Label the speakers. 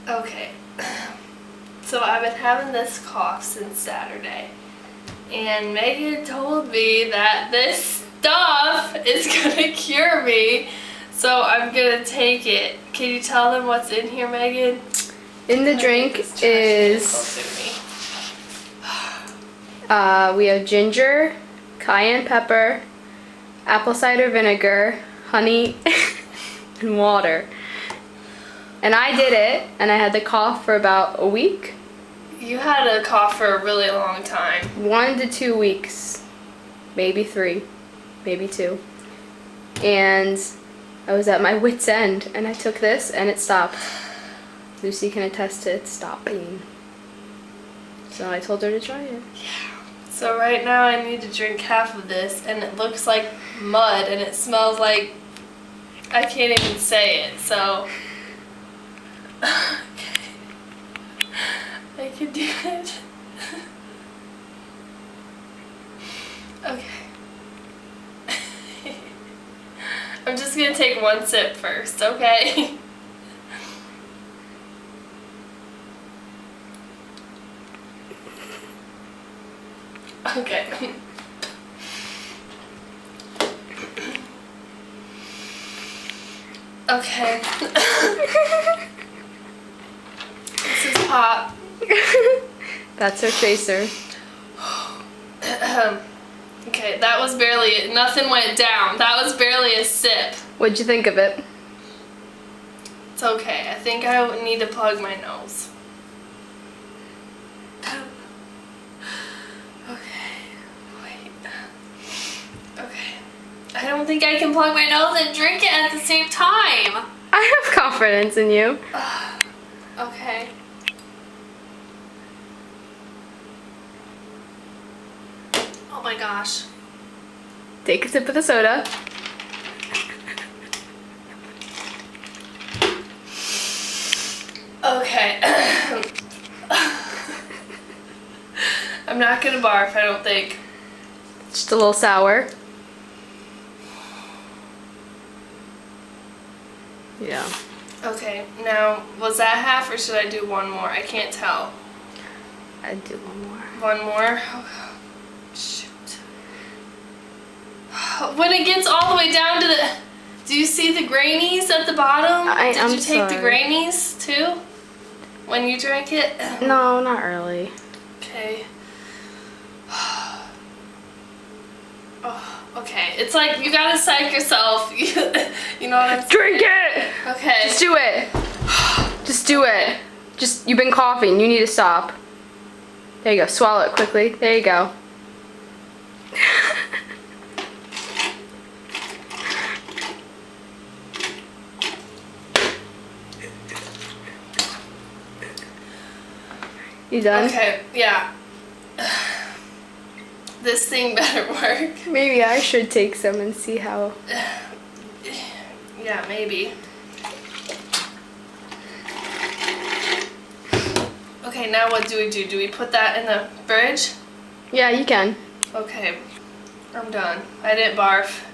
Speaker 1: Okay. So I've been having this cough since Saturday. And Megan told me that this stuff is gonna cure me. So I'm gonna take it. Can you tell them what's in here, Megan?
Speaker 2: In the drink is we have ginger, cayenne pepper, apple cider vinegar, honey, and water. And I did it, and I had the cough for about a week.
Speaker 1: You had a cough for a really long time.
Speaker 2: 1 to 2 weeks, maybe 3, maybe 2. And I was at my wit's end, and I took this, and it stopped. Lucy can attest to it stopping. So I told her to try it.
Speaker 1: Yeah. So right now I need to drink half of this, and it looks like mud, and it smells like I can't even say it. So okay. I can do it. Okay. I'm just gonna take one sip first, okay? Okay. Okay. This is pop.
Speaker 2: That's her chaser.
Speaker 1: Okay, that was barely, nothing went down. That was barely a sip.
Speaker 2: What'd you think of it?
Speaker 1: It's okay. I think I would need to plug my nose. Okay, wait. Okay. I don't think I can plug my nose and drink it at the same time.
Speaker 2: I have confidence in you.
Speaker 1: Okay. Oh my gosh.
Speaker 2: Take a sip of the soda.
Speaker 1: Okay. I'm not gonna barf, I don't think.
Speaker 2: Just a little sour. Yeah.
Speaker 1: Okay, now, was that half or should I do one more? I can't tell.
Speaker 2: I'd do one more.
Speaker 1: One more? Oh, shoot. When it gets all the way down to the... Do you see the grainies at the bottom? Did you take the grainies too? When you drank it?
Speaker 2: No, not really.
Speaker 1: Okay. Oh, okay. It's like you gotta psych yourself. You know what I'm saying?
Speaker 2: Drink it!
Speaker 1: Okay.
Speaker 2: Just do it. Just do it. Just, you've been coughing. You need to stop. There you go. Swallow it quickly. There you go. You done?
Speaker 1: Okay, yeah. This thing better work.
Speaker 2: Maybe I should take some and see how.
Speaker 1: Yeah, maybe. Okay, now what do we do? Do we put that in the fridge?
Speaker 2: Yeah, you can.
Speaker 1: Okay, I'm done. I didn't barf.